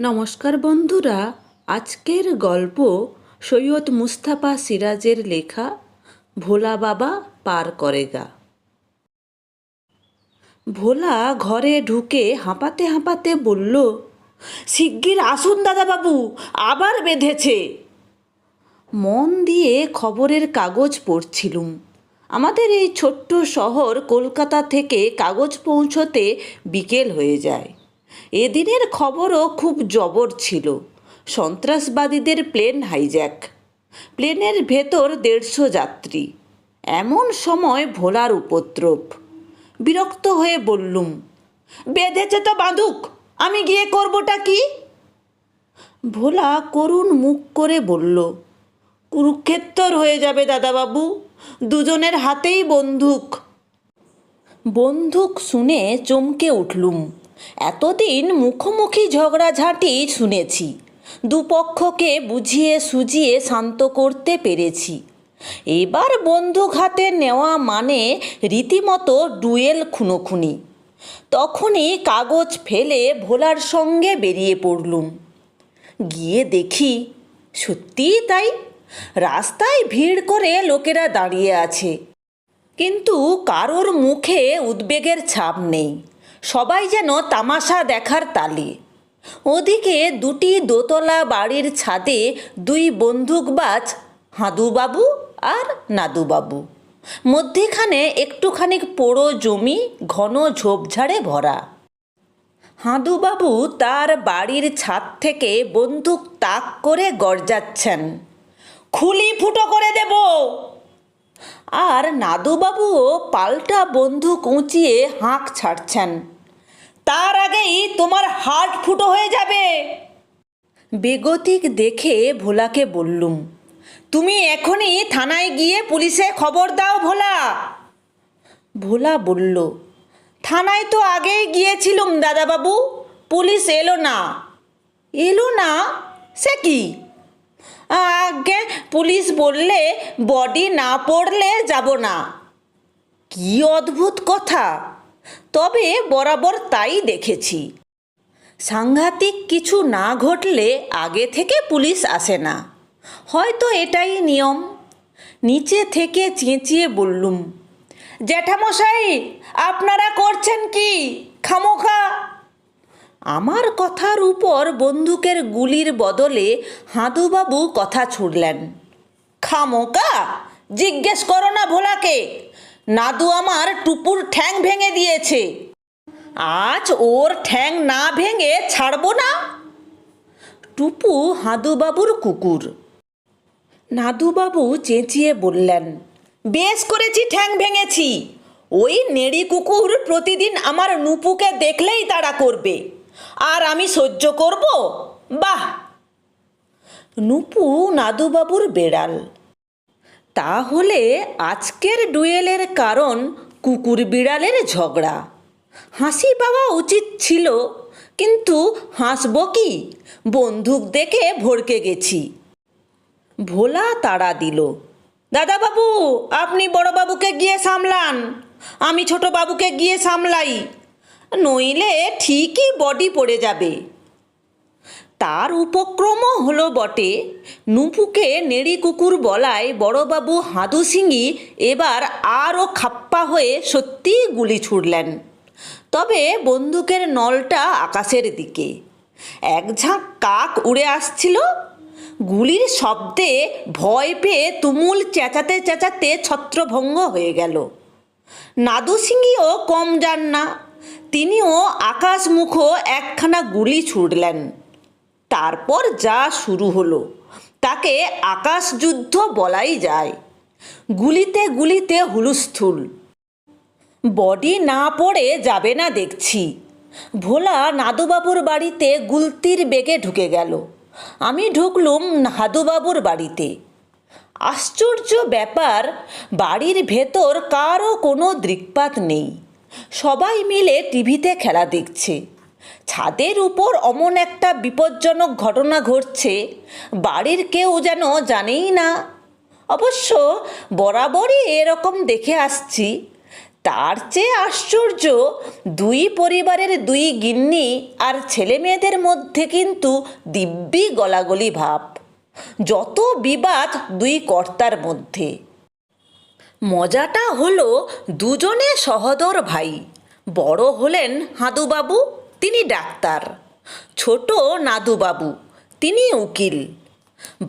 নমস্কার বন্ধুরা, আজকের গল্প সৈয়দ মুস্তাফা সিরাজের লেখা ভোলা বাবা পার করেগা। ভোলা ঘরে ঢুকে হাঁপাতে হাঁপাতে বলল, শিগগির আসুন দাদাবাবু, আবার বেঁধেছে। মন দিয়ে খবরের কাগজ পড়ছিলুম। আমাদের এই ছোট্ট শহর কলকাতা থেকে কাগজ পৌঁছতে বিকেল হয়ে যায়। এদিনের খবরও খুব জবর ছিল। সন্ত্রাসবাদীদের প্লেন হাইজ্যাক, প্লেনের ভেতর 150 যাত্রী। এমন সময় ভোলার উপদ্রব। বিরক্ত হয়ে বললুম, বেঁধেছে তো বাঁধুক, আমি গিয়ে করবোটা কি? ভোলা করুণ মুখ করে বলল, কুরুক্ষেত্তর হয়ে যাবে দাদাবাবু, দুজনের হাতেই বন্দুক। বন্দুক শুনে চমকে উঠলুম। এতদিন মুখোমুখি ঝগড়াঝাঁটি শুনেছি, দুপক্ষকে বুঝিয়ে সুঝিয়ে শান্ত করতে পেরেছি। এবার বন্দুক হাতে নেওয়া মানে রীতিমতো ডুয়েল খুনোখুনি। তখনই কাগজ ফেলে ভোলার সঙ্গে বেরিয়ে পড়লুম। গিয়ে দেখি সত্যিই তাই, রাস্তায় ভিড় করে লোকেরা দাঁড়িয়ে আছে, কিন্তু কারোর মুখে উদ্বেগের ছাপ নেই। সবাই যেন তামাশা দেখার তালে। ওদিকে 2টি দোতলা বাড়ির ছাদে 2 বন্দুকবাজ, হাঁদুবাবু আর নাদুবাবু। মধ্যেখানে একটুখানি পোড়ো জমি ঘন ঝোপঝাড়ে ভরা। হাঁদুবাবু তার বাড়ির ছাদ থেকে বন্দুক তাক করে গর্জাচ্ছেন, খুলি ফুটো করে দেব। আর নাদুবাবুও পাল্টা বন্দুক উঁচিয়ে হাঁক ছাড়ছেন, তার আগেই তোমার হার্ট ফুটো হয়ে যাবে। বেগতিক দেখে ভোলাকে বললুম, তুমি এখনই থানায় গিয়ে পুলিশে খবর দাও ভোলা। ভোলা বলল, থানায় তো আগেই গিয়েছিলুম দাদাবাবু, পুলিশ এলো না। এলো না? সে কি? আগে পুলিশ বললে বডি না পড়লে যাব না। কি অদ্ভুত কথা! তবে বরাবর তাই দেখেছি। সাংঘাতিক কিছু না ঘটলে আগে থেকে পুলিশ আসে না, হয়তো এটাই নিয়ম। নিচে থেকে চেঁচিয়ে বললুম, জ্যাঠামশাই আপনারা করছেন কি খামোখা? আমার কথার উপর বন্দুকের গুলির বদলে হাঁদুবাবু কথা ছুড়লেন, খামোকা? জিজ্ঞেস করো না ভোলাকে, নাদু আমার টুপুর ঠ্যাং ভেঙে দিয়েছে, আজ ওর ঠ্যাং না ভেঙে ছাড়বো না। টুপু হাঁদুবাবুর কুকুর। নাদুবাবু চেঁচিয়ে বললেন, বেশ করেছি ঠ্যাং ভেঙেছি, ওই নেড়ি কুকুর প্রতিদিন আমার নুপুকে দেখলেই তাড়া করবে, আর আমি সহ্য করব? বাহ! নুপু নাদুবাবুর বেড়াল। তাহলে আজকের ডুয়েলের কারণ কুকুর বিড়ালের ঝগড়া। হাসি পাওয়া উচিত ছিল, কিন্তু হাসব কি? বন্দুক দেখে ভড়কে গেছি। ভোলা তাড়া দিল, দাদাবাবু আপনি বড়বাবুকে গিয়ে সামলান, আমি ছোট বাবুকে গিয়ে সামলাই, নইলে ঠিকই বডি পড়ে যাবে। তার উপক্রমও হলো বটে। নুপুকে নেড়ি কুকুর বলায় বড়বাবু হাঁদু সিংহি এবার আরও খাপ্পা হয়ে সত্যিই গুলি ছুড়লেন। তবে বন্দুকের নলটা আকাশের দিকে। এক ঝাঁক কাক উড়ে আসছিল। গুলির শব্দে ভয় পেয়ে তুমুল চেঁচাতে চেঁচাতে ছত্রভঙ্গ হয়ে গেল। নাদু সিংহিও কম যান না, তিনিও আকাশমুখো একখানা গুলি ছুড়লেন। তারপর যা শুরু হলো তাকে আকাশযুদ্ধ বলাই যায়। গুলিতে গুলিতে হুলস্থুল। বডি না পড়ে যাবে না দেখছি। ভোলা নাদুবাবুর বাড়িতে গুলতির বেগে ঢুকে গেল। আমি ঢুকলুম হাদুবাবুর বাড়িতে। আশ্চর্য ব্যাপার, বাড়ির ভেতর কারও কোনো দৃক্পাত নেই। সবাই মিলে টিভিতে খেলা দেখছে। ছাদের উপর অমন একটা বিপজ্জনক ঘটনা ঘটছে, বাড়ির কেউ যেন জানেই না। অবশ্য বরাবরই এরকম দেখে আসছি, তার চেয়ে আশ্চর্য, দুই পরিবারের দুই গিন্নি আর ছেলে মেয়েদের মধ্যে কিন্তু দিব্যি গলাগলি ভাব, যত বিবাদ দুই কর্তার মধ্যে। মজাটা হলো দুজনে সহোদর ভাই। বড় হলেন হাদুবাবু, তিনি ডাক্তার। ছোট নাদুবাবু, তিনি উকিল।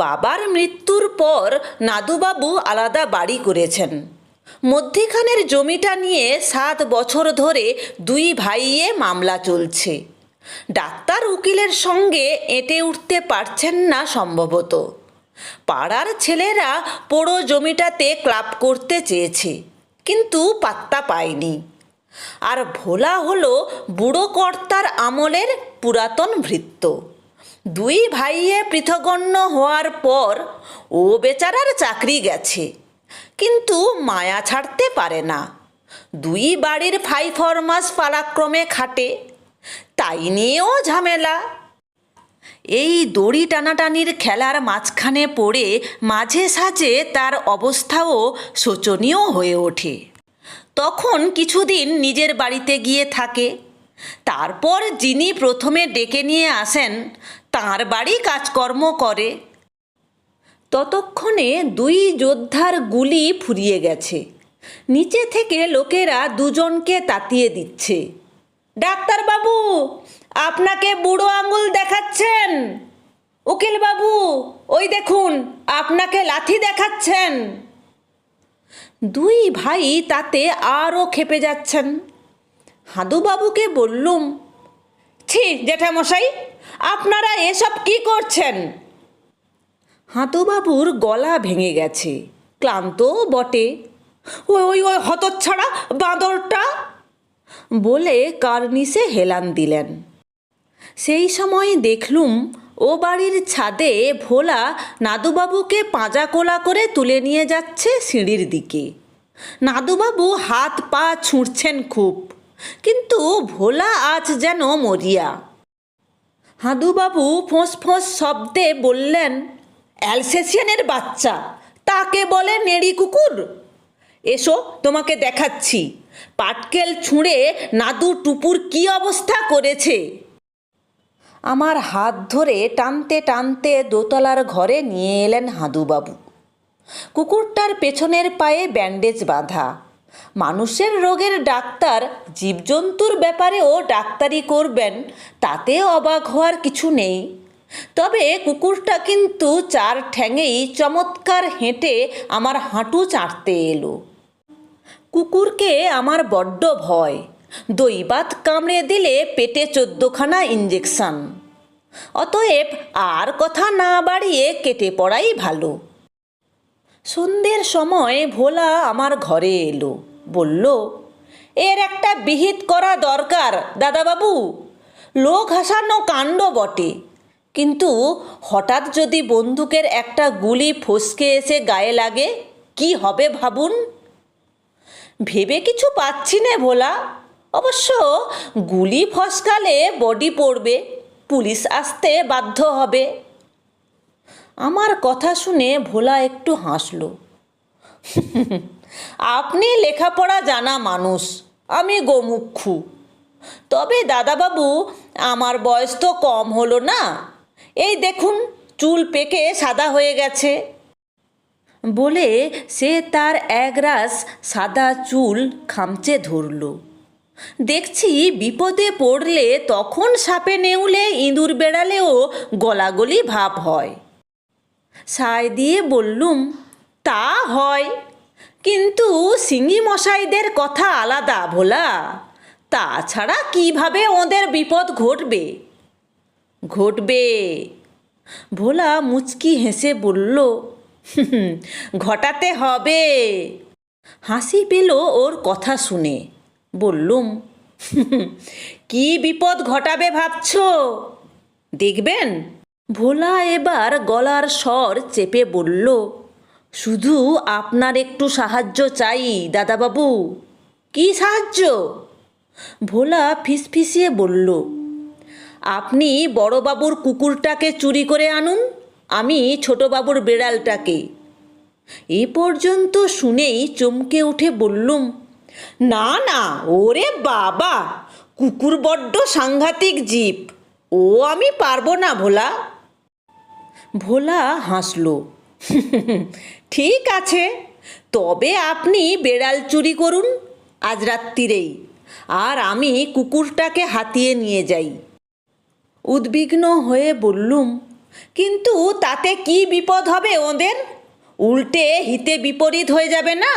বাবার মৃত্যুর পর নাদুবাবু আলাদা বাড়ি করেছেন। মধ্যিখানের জমিটা নিয়ে 7 বছর ধরে দুই ভাইয়ে মামলা চলছে। ডাক্তার উকিলের সঙ্গে এঁটে উঠতে পারছেন না সম্ভবত। পাড়ার ছেলেরা পোড়ো জমিটাতে ক্লাব করতে চেয়েছে, কিন্তু পাত্তা পায়নি। আর ভোলা হলো বুড়ো কর্তার আমলের পুরাতন ভৃত্য। দুই ভাইয়ে পৃথগণ্য হওয়ার পর ও বেচারার চাকরি গেছে, কিন্তু মায়া ছাড়তে পারে না। দুই বাড়ির ফাইফরমাস পালাক্রমে খাটে, তাই নিয়েও ঝামেলা। এই দড়ি টানাটানির খেলার মাঝখানে পড়ে মাঝে সাঝে তার অবস্থাও শোচনীয় হয়ে ওঠে। তখন কিছুদিন নিজের বাড়িতে গিয়ে থাকে। তারপর যিনি প্রথমে ডেকে নিয়ে আসেন তাঁর বাড়ি কাজকর্ম করে। ততক্ষণে দুই যোদ্ধার গুলি ফুরিয়ে গেছে। নিচে থেকে লোকেরা দুজনকে তাতিয়ে দিচ্ছে। ডাক্তারবাবু, আপনাকে বুড়ো আঙুল দেখাচ্ছেন। উকিলবাবু, ওই দেখুন, আপনাকে লাথি দেখাচ্ছেন। দুই ভাই তাতে আরও ক্ষেপে যাচ্ছেন। হাদুবাবুকে বললুম, ছি জেঠামশাই, আপনারা এসব কি করছেন? হাদুবাবুর গলা ভেঙে গেছে, ক্লান্তও বটে। ওই ওই ওই হতচ্ছাড়া বাঁদরটা বলে কার্নিশে হেলান দিলেন। সেই সময় দেখলুম ও বাড়ির ছাদে ভোলা নাদুবাবুকে পাঁজা কোলা করে তুলে নিয়ে যাচ্ছে সিঁড়ির দিকে। নাদুবাবু হাত পা ছুঁড়ছেন খুব, কিন্তু ভোলা আজ যেন মরিয়া। হাদুবাবু ফোঁস ফোঁস শব্দে বললেন, অ্যালসেশিয়ানের বাচ্চা, তাকে বলে নেড়ি কুকুর। এসো তোমাকে দেখাচ্ছি পাটকেল ছুঁড়ে নাদু টুপুর কি অবস্থা করেছে। আমার হাত ধরে টানতে টানতে দোতলার ঘরে নিয়ে এলেন হাদুবাবু। কুকুরটার পেছনের পায়ে ব্যান্ডেজ বাঁধা। মানুষের রোগের ডাক্তার জীবজন্তুর ব্যাপারেও ডাক্তারি করবেন, তাতে অবাক হওয়ার কিছু নেই। তবে কুকুরটা কিন্তু 4 ঠ্যাঙেই চমৎকার হেঁটে আমার হাঁটু চাটতে এলো। কুকুরকে আমার বড্ড ভয়। দৈবাত কামড়ে দিলে পেটে 14খানা ইঞ্জেকশন। অতএব আর কথা না বাড়িয়ে কেটে পড়াই ভালো। সন্ধ্যের সময় ভোলা আমার ঘরে এলো, বলল, এর একটা বিহিত করা দরকার দাদাবাবু। লোক হাসানো কাণ্ড বটে, কিন্তু হঠাৎ যদি বন্দুকের একটা গুলি ফসকে এসে গায়ে লাগে, কি হবে ভাবুন। ভেবে কিছু পাচ্ছি না ভোলা। অবশ্য গুলি ফসকালে বডি পড়বে, পুলিশ আসতে বাধ্য হবে। আমার কথা শুনে ভোলা একটু হাসল। আপনি লেখাপড়া জানা মানুষ, আমি গোমুক্ষু। তবে দাদাবাবু, আমার বয়স তো কম হলো না। এই দেখুন, চুল পেকে সাদা হয়ে গেছে। বলে সে তার একরাশ সাদা চুল খামচে ধরল। দেখছি বিপদে পড়লে তখন সাপে নেউলে ইঁদুর বেড়ালেও গলাগলি ভাব হয়। সায় দিয়ে বললুম, তা হয়, কিন্তু সিঙি মশাইদের কথা আলাদা ভোলা। তাছাড়া কিভাবে ওদের বিপদ ঘটবে? ঘটবে। ভোলা মুচকি হেসে বলল, ঘটাতে হবে। হাসি পেল ওর কথা শুনে। বললুম, কি বিপদ ঘটাবে ভাবছ? দেখবেন। ভোলা এবার গলার স্বর চেপে বলল, শুধু আপনার একটু সাহায্য চাই দাদাবাবু। কি সাহায্য? ভোলা ফিসফিসিয়ে বলল, আপনি বড়বাবুর কুকুরটাকে চুরি করে আনুন, আমি ছোটবাবুর বেড়ালটাকে। এ পর্যন্ত শুনেই চমকে উঠে বললুম, না না, ওরে বাবা, কুকুর বড্ড সাংঘাতিক জীব, ও আমি পারবো না ভোলা। ভোলা হাসল। ঠিক আছে, তবে আপনি বেড়াল চুরি করুন আজ রাত্রিরেই, আর আমি কুকুরটাকে হাতিয়ে নিয়ে যাই। উদ্বিগ্ন হয়ে বললুম, কিন্তু তাতে কি বিপদ হবে ওদের? উল্টে হিতে বিপরীত হয়ে যাবে না?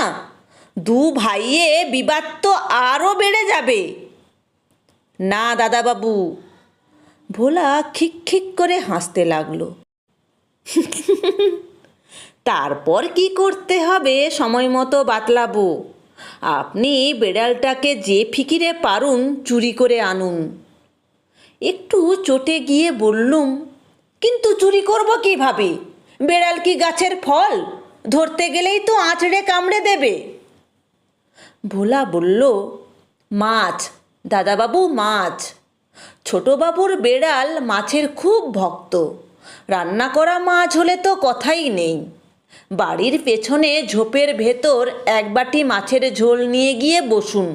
দু ভাইয়ে বিবাদ তো আরও বেড়ে যাবে। না দাদাবাবু। ভোলা খিক খিক করে হাসতে লাগলো। তারপর কি করতে হবে সময় মতো বাতলাবো। আপনি বেড়ালটাকে যে ফিকিরে পারুন চুরি করে আনুন। একটু চটে গিয়ে বললুম, কিন্তু চুরি করব কিভাবে? বেড়াল কি গাছের ফল? ধরতে গেলেই তো আঁচড়ে কামড়ে দেবে। ভোলা বলল, মাছ দাদাবাবু, মাছ। ছোটবাবুর বেড়াল মাছের খুব ভক্ত। রান্না করা মাছ হলে তো কথাই নেই। বাড়ির পেছনে ঝোপের ভেতর এক বাটি মাছের ঝোল নিয়ে গিয়ে বসুন।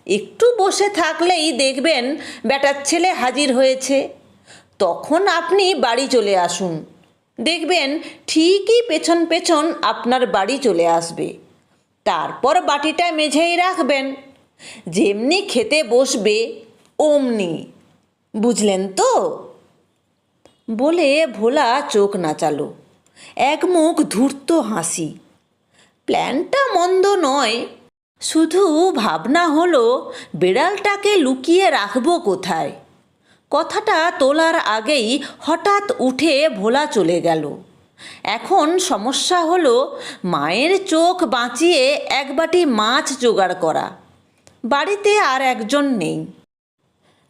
একটু বসে থাকলেই দেখবেন বেটার ছেলে হাজির হয়েছে। তখন আপনি বাড়ি চলে আসুন, দেখবেন ঠিকই পেছন পেছন আপনার বাড়ি চলে আসবে। তারপর বাটিটা মেঝেই রাখবেন, যেমনি খেতে বসবে অমনি। বুঝলেন তো? বলে ভোলা চোখ নাচালো, এক মুখ ধূর্ত হাসি। প্ল্যানটা মন্দ নয়, শুধু ভাবনা হলো বেড়ালটাকে লুকিয়ে রাখবো কোথায়। কথাটা তোলার আগেই হঠাৎ উঠে ভোলা চলে গেল। এখন সমস্যা হলো মায়ের চোখ বাঁচিয়ে এক বাটি মাছ জোগাড় করা। বাড়িতে আর একজন নেই।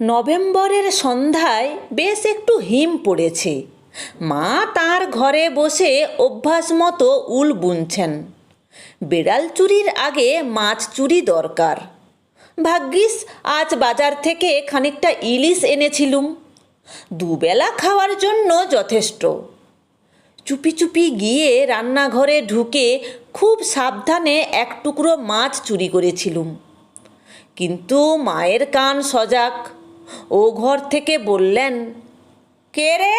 নভেম্বরের সন্ধ্যায় বেশ একটু হিম পড়েছে। মা তার ঘরে বসে অভ্যাস মতো উল বুনছেন। বেড়াল চুরির আগে মাছ চুরি দরকার। ভাগ্যিস আজ বাজার থেকে খানিকটা ইলিশ এনেছিলুম, দুবেলা খাওয়ার জন্য যথেষ্ট। চুপি চুপি গিয়ে রান্নাঘরে ঢুকে খুব সাবধানে এক টুকরো মাছ চুরি করেছিলুম। কিন্তু মায়ের কান সজাগ। ও ঘর থেকে বললেন, কে রে,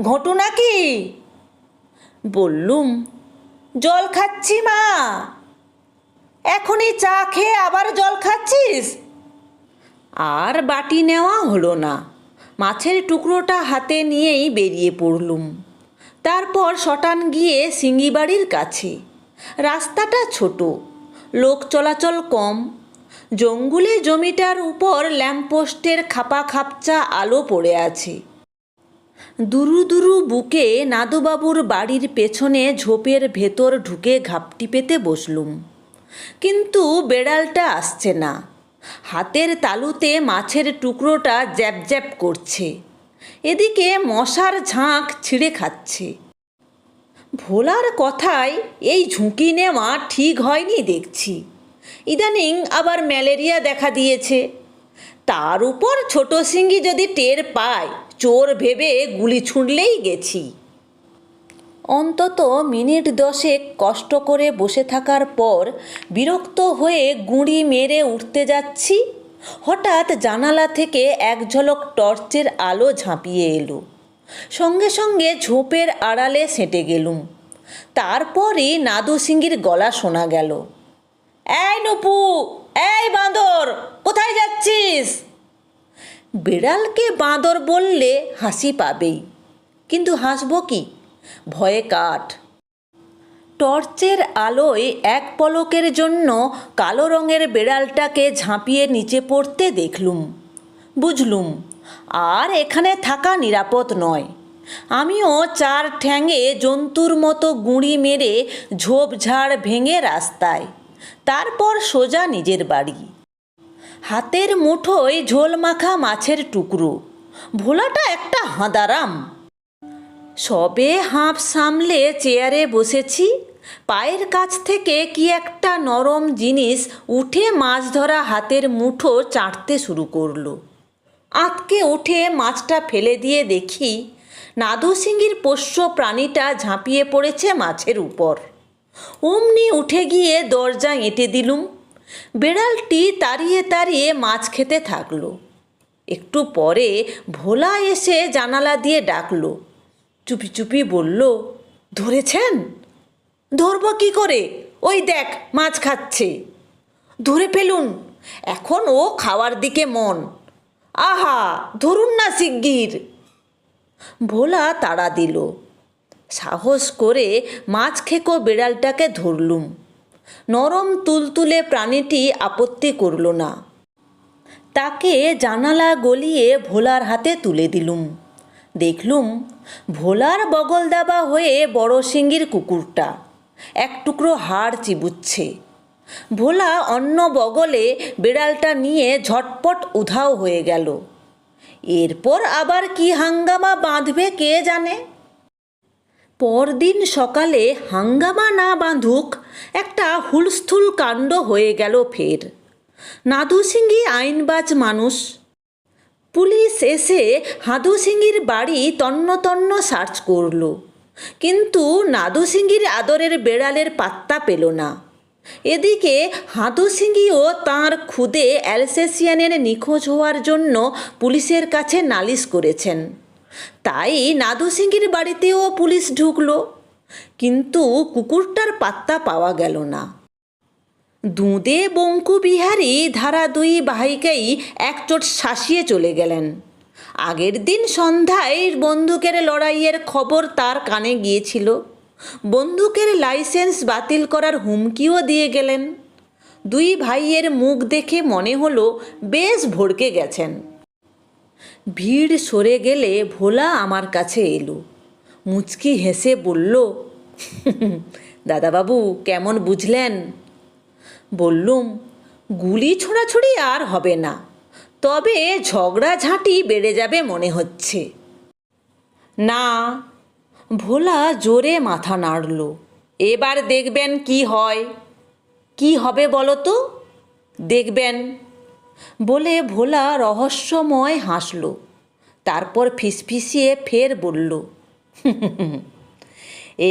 ঘটু নাকি? বললুম, জল খাচ্ছি মা। এখনই চা খেয়ে আবার জল খাচ্ছিস? আর বাটি নেওয়া হলো না। মাছের টুকরোটা হাতে নিয়েই বেরিয়ে পড়লুম। তারপর শটান গিয়ে সিঙ্গি বাড়ির কাছে। রাস্তাটা ছোট, লোক চলাচল কম। জঙ্গলে জমিটার উপর ল্যাম্পপোস্টের খাপা খাপচা আলো পড়ে আছে। দুরু দুরু বুকে নাদুবাবুর বাড়ির পেছনে ঝোপের ভেতর ঢুকে ঘাপটি পেতে বসলুম। কিন্তু বেড়ালটা আসছে না। হাতের তালুতে মাছের টুকরোটা জ্যাপ জ্যাপ করছে। এদিকে মশার ঝাঁক ছিঁড়ে খাচ্ছে। ভোলার কথায় এই ঝুঁকি নেওয়া ঠিক হয়নি দেখছি। ইদানিং আবার ম্যালেরিয়া দেখা দিয়েছে। তার উপর ছোট সিঙ্গি যদি টের পায়, চোর ভেবে গুলি ছুঁড়লেই গেছি। অন্তত মিনিট 10 কষ্ট করে বসে থাকার পর বিরক্ত হয়ে গুঁড়ি মেরে উঠতে যাচ্ছি, হঠাৎ জানালা থেকে এক ঝলক টর্চের আলো ঝাঁপিয়ে এলো। সঙ্গে সঙ্গে ঝোপের আড়ালে সেঁটে গেলুম। তারপরই নাদু সিঙ্গির গলা শোনা গেল, এই নুপু, এই বাঁদর, কোথায় যাচ্ছিস? বেড়ালকে বাঁদর বললে হাসি পাবেই, কিন্তু হাসব কি? ভয়ে কাঠ। টর্চের আলোয় এক পলকের জন্য কালো রঙের বেড়ালটাকে ঝাঁপিয়ে নিচে পড়তে দেখলুম। বুঝলুম আর এখানে থাকা নিরাপদ নয়। আমিও 4 ঠ্যাঙে জন্তুর মতো গুঁড়ি মেরে ঝোপঝাড় ভেঙে রাস্তায়, তারপর সোজা নিজের বাড়ি। হাতের মুঠোয় ঝোল মাখা মাছের টুকরো। ভোলাটা একটা হাঁদারাম। সবে হাঁপ সামলে চেয়ারে বসেছি, পায়ের কাছ থেকে কি একটা নরম জিনিস উঠে মাছ ধরা হাতের মুঠো চাটতে শুরু করলো। আঁতকে উঠে মাছটা ফেলে দিয়ে দেখি নাদু সিঙ্গির পোষ্য প্রাণীটা ঝাঁপিয়ে পড়েছে মাছের উপর। অমনি উঠে গিয়ে দরজা এঁটে দিলুম। বেড়ালটি তাড়িয়ে তাড়িয়ে মাছ খেতে থাকলো। একটু পরে ভোলা এসে জানালা দিয়ে ডাকলো। চুপি চুপি বলল, ধরেছেন? ধরব কি করে, ওই দেখ মাছ খাচ্ছে। ধরে ফেলুন, এখন ও খাওয়ার দিকে মন। আহা, ধরুন না শিগগির। ভোলা তাড়া দিল। সাহস করে মাছ খেকো বেড়ালটাকে ধরলুম। নরম তুলতুলে প্রাণীটি আপত্তি করল না। তাকে জানালা গলিয়ে ভোলার হাতে তুলে দিলুম। দেখলুম ভোলার বগল দাবা হয়ে বড় শিঙ্গির কুকুরটা এক টুকরো হাড় চিবুচ্ছে। ভোলা অন্য বগলে বেড়ালটা নিয়ে ঝটপট উধাও হয়ে গেল। এরপর আবার কি হাঙ্গামা বাঁধবে কে জানে। পরদিন সকালে হাঙ্গামা না বাঁধুক, একটা হুলস্থুল কাণ্ড হয়ে গেল ফের। নাদুসিংহি আইনবাজ মানুষ। পুলিশ এসে হাদুসিংহির বাড়ি তন্ন তন্ন সার্চ করল, কিন্তু নাদুসিংহির আদরের বেড়ালের পাত্তা পেল না। এদিকে হাদুসিংহিও তাঁর খুদে অ্যালসেসিয়ানের নিখোঁজ হওয়ার জন্য পুলিশের কাছে নালিশ করেছেন। তাই নাদুসিংহির বাড়িতেও পুলিশ ঢুকলো, কিন্তু কুকুরটার পাত্তা পাওয়া গেল না। দুঁদে বঙ্কু বিহারী ধারা দুই বাহিকাই একচোট শাসিয়ে চলে গেলেন। আগের দিন সন্ধ্যায় বন্দুকের লড়াইয়ের খবর তার কানে গিয়েছিল। বন্দুকের লাইসেন্স বাতিল করার হুমকিও দিয়ে গেলেন। দুই ভাইয়ের মুখ দেখে মনে হলো বেশ ভড়কে গেছেন। ভিড় সরে গেলে ভোলা আমার কাছে এলো। মুচকি হেসে বলল, দাদাবাবু কেমন বুঝলেন? বললুম, গুলি ছোড়াছুড়ি আর হবে না, তবে ঝগড়াঝাঁটি বেড়ে যাবে মনে হচ্ছে। না। ভোলা জোরে মাথা নাড়ল। এবার দেখবেন কি হয়। কি হবে বলো তো? দেখবেন, বলে ভোলা রহস্যময় হাসল। তারপর ফিসফিসিয়ে ফের বলল,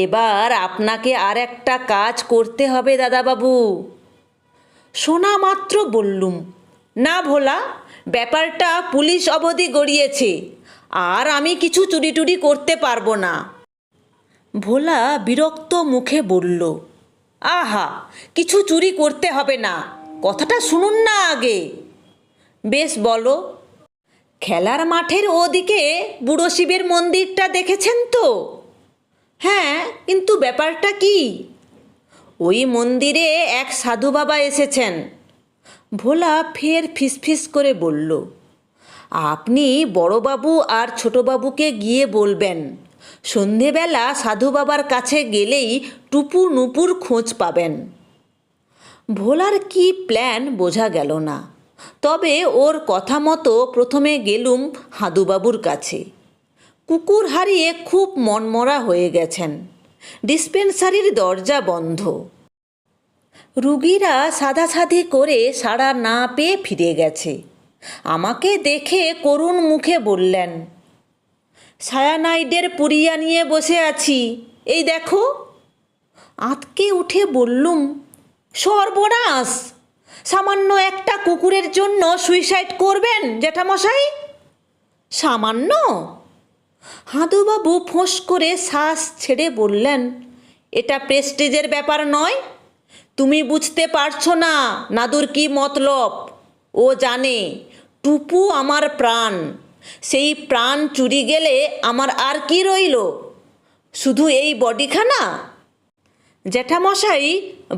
এবার আপনাকে আর একটা কাজ করতে হবে দাদাবাবু। শোনা মাত্র বললুম, না ভোলা, ব্যাপারটা পুলিশ অবধি গড়িয়েছে, আর আমি কিছু চুরি টুরি করতে পারবো না। ভোলা বিরক্ত মুখে বলল, আহা, কিছু চুরি করতে হবে না, কথাটা শুনুন না আগে। বেশ বলো। খেলার মাঠের ওদিকে বুড়ো শিবের মন্দিরটা দেখেছেন তো? হ্যাঁ, কিন্তু ব্যাপারটা কি? ওই মন্দিরে এক সাধু বাবা এসেছেন। ভোলা ফের ফিসফিস করে বলল, আপনি বড়বাবু আর ছোটবাবুকে গিয়ে বলবেন, সন্ধেবেলা সাধু বাবার কাছে গেলেই টুপু নুপুর খোঁজ পাবেন। ভোলার কি প্ল্যান বোঝা গেল না, তবে ওর কথা মতো প্রথমে গেলুম হাদুবাবুর কাছে। কুকুর হারিয়ে খুব মনমরা হয়ে গেছেন। ডিসপেন্সারির দরজা বন্ধ। রুগীরা সাধাসাধি করে সাড়া না পেয়ে ফিরে গেছে। আমাকে দেখে করুণ মুখে বললেন, সায়ানাইডের পুরিয়া নিয়ে বসে আছি, এই দেখো। আঁতকে উঠে বললুম, সর্বনাশ! সামান্য একটা কুকুরের জন্য সুইসাইড করবেন জ্যাঠামশাই? সামান্য? হাদুবাবু ফোঁস করে শ্বাস ছেড়ে বললেন, এটা প্রেস্টিজের ব্যাপার নয়। তুমি বুঝতে পারছো না নাদুর কি মতলব। ও জানে টুপু আমার প্রাণ। সেই প্রাণ চুরি গেলে আমার আর কি রইল? শুধু এই বডিখানা? জ্যাঠামশাই,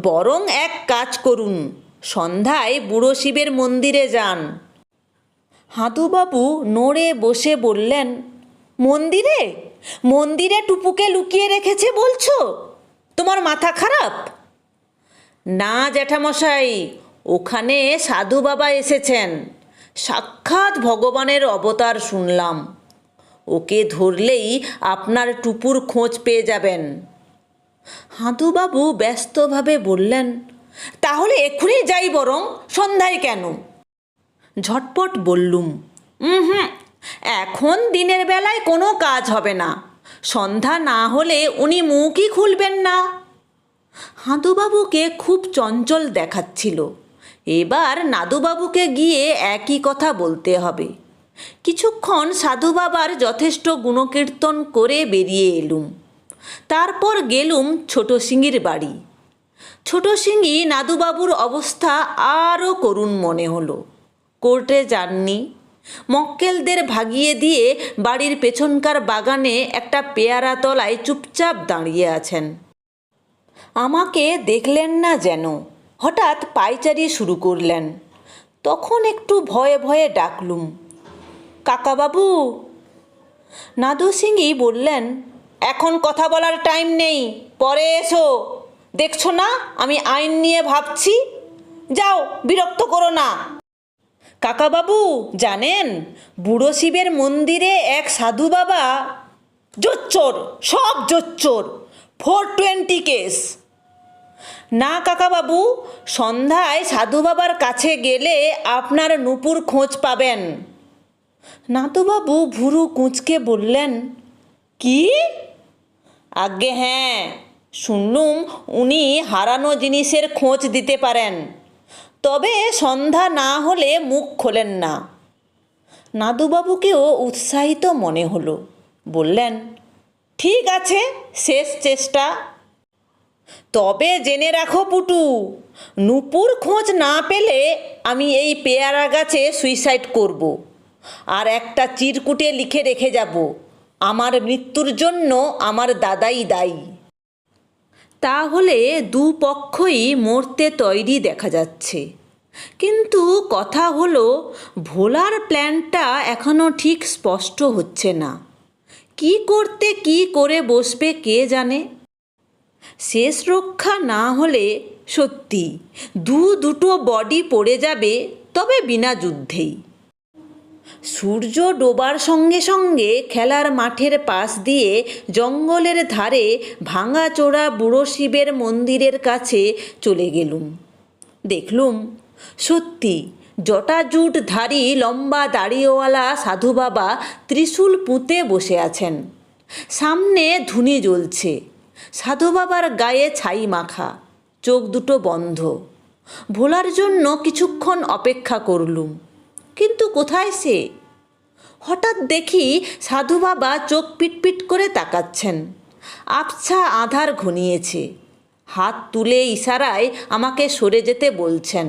বরং এক কাজ করুন, সন্ধ্যায় বুড়ো শিবের মন্দিরে যান। হাদুবাবু নড়ে বসে বললেন, মন্দিরে? মন্দিরে টুপুকে লুকিয়ে রেখেছে বলছো? তোমার মাথা খারাপ? না জ্যাঠামশাই, ওখানে সাধু বাবা এসেছেন। সাক্ষাৎ ভগবানের অবতার শুনলাম। ওকে ধরলেই আপনার টুপুর খোঁজ পেয়ে যাবেন। হাদুবাবু ব্যস্তভাবে বললেন, তাহলে এক্ষুনি যাই, বরং সন্ধ্যায় কেন? ঝটপট বললুম, এখন দিনের বেলায় কোনো কাজ হবে না। সন্ধ্যা না হলে উনি মুখই খুলবেন না। হাদুবাবুকে খুব চঞ্চল দেখাচ্ছিল, এবার নাদুবাবুকে গিয়ে একই কথা বলতে হবে। কিছুক্ষণ সাধু বাবার যথেষ্ট গুণকীর্তন করে বেরিয়ে এলুম। তারপর গেলুম ছোট সিংহীর বাড়ি। ছোট সিংহী নাদুবাবুর অবস্থা আরও করুণ মনে হলো। কোর্টে যাননি, মক্কেলদের ভাগিয়ে দিয়ে বাড়ির পেছনকার বাগানে একটা পেয়ারা তলায় চুপচাপ দাঁড়িয়ে আছেন। আমাকে দেখলেন না যেন, হঠাৎ পায়চারি শুরু করলেন। তখন একটু ভয়ে ভয়ে ডাকলুম, কাকাবাবু। নাদু সিংহী বললেন, এখন কথা বলার টাইম নেই, পরে এসো। দেখছো না আমি আইন নিয়ে ভাবছি, যাও, বিরক্ত করো না। কাকাবাবু জানেন, বুড়ো শিবের মন্দিরে এক সাধু বাবা জোচ্চোর, সব জোচ্চোর, 420 কেস। না কাকাবাবু, সন্ধ্যায় সাধু বাবার কাছে গেলে আপনার নুপুর খোঁজ পাবেন। নাতুবাবু ভুরু কুঁচকে বললেন, কি? আজ্ঞে হ্যাঁ, শুনলুম উনি হারানো জিনিসের খোঁজ দিতে পারেন, তবে সন্ধ্যা না হলে মুখ খোলেন না। নাদুবাবুকেও উৎসাহিত মনে হলো। বললেন, ঠিক আছে, শেষ চেষ্টা। তবে জেনে রাখো পুটু, নুপুর খোঁজ না পেলে আমি এই পেয়ারা গাছে সুইসাইড করব, আর একটা চিরকুটে লিখে রেখে যাব, আমার মৃত্যুর জন্য আমার দাদাই দায়ী। তাহলে দুপক্ষই মরতে তৈরি দেখা যাচ্ছে। কিন্তু কথা হলো, ভোলার প্ল্যানটা এখনও ঠিক স্পষ্ট হচ্ছে না। কি করতে কি করে বসবে কে জানে। শেষ রক্ষা না হলে সত্যি দুটো বডি পড়ে যাবে, তবে বিনা যুদ্ধেই। সূর্য ডোবার সঙ্গে সঙ্গে খেলার মাঠের পাশ দিয়ে জঙ্গলের ধারে ভাঙাচোরা বুড়ো শিবের মন্দিরের কাছে চলে গেলুম। দেখলুম সত্যি জটাজুটধারী লম্বা দাড়িওয়ালা সাধু বাবা ত্রিশূল পুঁতে বসে আছেন। সামনে ধুনি জ্বলছে, সাধু বাবার গায়ে ছাই মাখা, চোখ দুটো বন্ধ। ভোলার জন্য কিছুক্ষণ অপেক্ষা করলুম, কিন্তু কোথায় সে? হঠাৎ দেখি সাধু বাবা চোখ পিটপিট করে তাকাচ্ছেন। আবছা আঁধার ঘনিয়েছে, হাত তুলে ইশারায় আমাকে সরে যেতে বলছেন।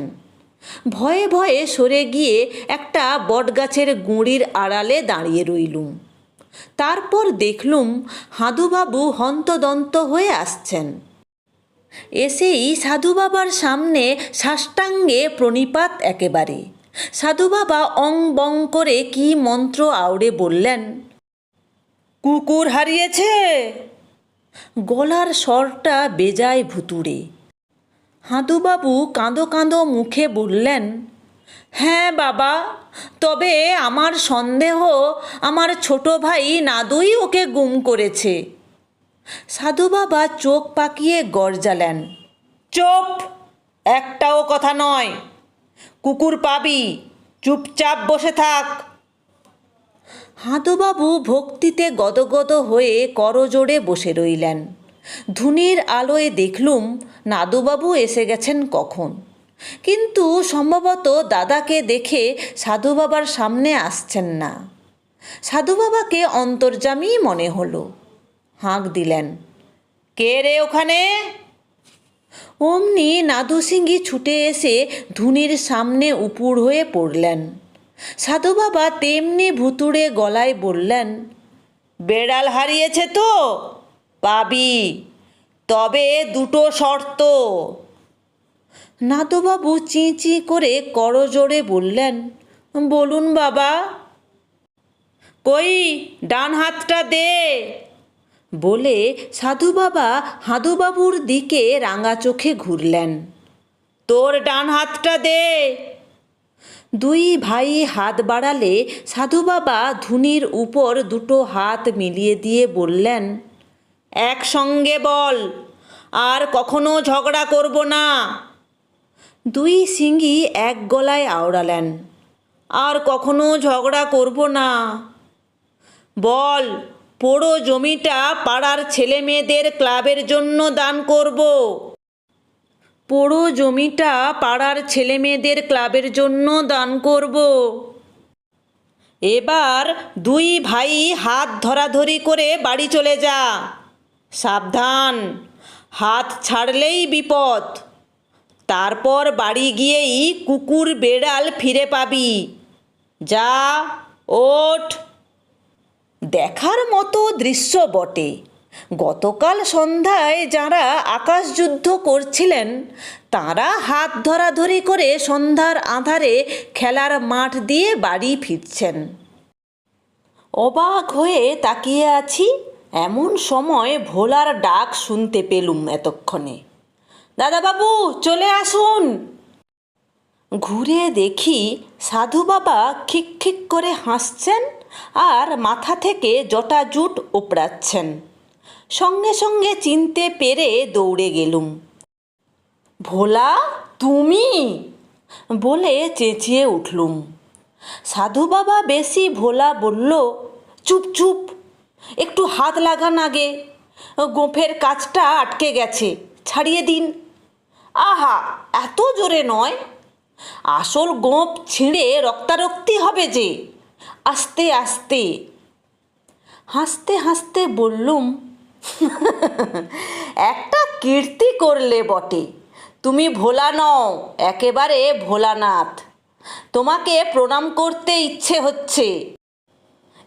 ভয়ে ভয়ে সরে গিয়ে একটা বটগাছের গুঁড়ির আড়ালে দাঁড়িয়ে রইলুম। তারপর দেখলুম হাঁদুবাবু হন্তদন্ত হয়ে আসছেন। এসেই সাধু বাবার সামনে সাষ্টাঙ্গে প্রণিপাত একেবারে। সাধু বাবা অং বং করে কি মন্ত্র আওড়ে বললেন, কুকুর হারিয়েছে। গলার স্বরটা বেজায় ভুতুড়ে। হাঁদুবাবু কাঁদো কাঁদো মুখে বললেন, হ্যাঁ বাবা, তবে আমার সন্দেহ আমার ছোট ভাই নাদুই ওকে গুম করেছে। সাধু বাবা চোখ পাকিয়ে গর্জালেন, চুপ, একটাও কথা নয়, কুকুর পাবি, চুপচাপ বসে থাক। হাঁদুবাবু ভক্তিতে গদগদ হয়ে করজোড়ে বসে রইলেন। ধুনির আলোয় দেখলুম নাদুবাবু এসে গেছেন কখন, কিন্তু সম্ভবত দাদাকে দেখে সাধু বাবার সামনে আসছেন না। সাধু বাবাকে অন্তর্যামী মনে হলো। হাঁক দিলেন, কে রে ওখানে? অমনি নাদু সিংহী ছুটে এসে ধুনির সামনে উপুর হয়ে পড়লেন। সাধু বাবা তেমনি ভুতুড়ে গলায় বললেন, বেড়াল হারিয়েছে তো? পাবি, তবে দুটো শর্ত। নাদুবাবু চি চি করে করজোড়ে বললেন, বলুন বাবা। কই, ডান হাতটা দে। বলে সাধু বাবা হাঁদুবাবুর দিকে রাঙা চোখে ঘুরলেন। তোর ডান হাতটা দে। দুই ভাই হাত বাড়ালে সাধু বাবা ধুনির উপর দুটো হাত মিলিয়ে দিয়ে বললেন, একসঙ্গে বল, আর কখনো ঝগড়া করব না। দুই সিংহী এক গলায় আওড়ালেন, আর কখনো ঝগড়া করব না। বল, পোড়ো জমিটা পাড়ার ছেলে মেয়েদের ক্লাবের জন্য দান করব। পুরো জমিটা পাড়ার ছেলেমেয়েদের ক্লাবের জন্য দান করব। এবার দুই ভাই হাত ধরাধরি করে বাড়ি চলে যা। সাবধান, হাত ছাড়লেই বিপদ। তারপর বাড়ি গিয়েই কুকুর বেড়াল ফিরে পাবি। যা, ওঠ। দেখার মতো দৃশ্য বটে। গতকাল সন্ধ্যায় যারা আকাশযুদ্ধ করছিলেন তারা হাত ধরাধরি করে সন্ধ্যার আঁধারে খেলার মাঠ দিয়ে বাড়ি ফিরছেন। অবাক হয়ে তাকিয়ে আছি, এমন সময় ভোলার ডাক শুনতে পেলুম এতক্ষণে। দাদাবাবু, চলে আসুন। ঘুরে দেখি সাধু বাবা খিক খিক করে হাসছেন আর মাথা থেকে জটা জুট ওপড়াচ্ছেন। সঙ্গে সঙ্গে চিনতে পেরে দৌড়ে গেলুম। ভোলা, তুমি? বলে চেঁচিয়ে উঠলুম। সাধু বাবা বেশি ভোলা বলল, চুপ চুপ, একটু হাত লাগান আগে, গোঁফের কাজটা আটকে গেছে, ছাড়িয়ে দিন। আহা, এত জোরে নয়, আসল গোঁফ ছিঁড়ে রক্তারক্তি হবে যে, আস্তে আস্তে। হাসতে হাসতে বললুম, একটা কীর্তি করলে বটে। তুমি ভোলা নও, একেবারে ভোলানাথ। তোমাকে প্রণাম করতে ইচ্ছে হচ্ছে।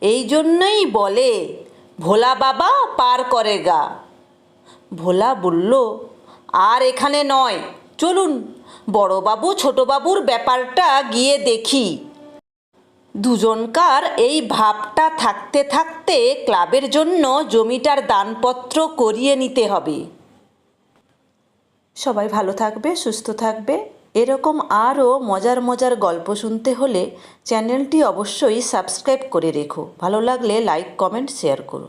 এই জন্যই বলে ভোলা বাবা পার করে গা। ভোলা বলল, আর এখানে নয়, চলুন বড়বাবু ছোটবাবুর ব্যাপারটা গিয়ে দেখি। দুজনকার এই ভাবটা থাকতে থাকতে ক্লাবের জন্য জমিটার দানপত্র করিয়ে নিতে হবে। সবাই ভালো থাকবে, সুস্থ থাকবে। এরকম আরও মজার মজার গল্প শুনতে হলে চ্যানেলটি অবশ্যই সাবস্ক্রাইব করে রেখো। ভালো লাগলে লাইক, কমেন্ট, শেয়ার করো।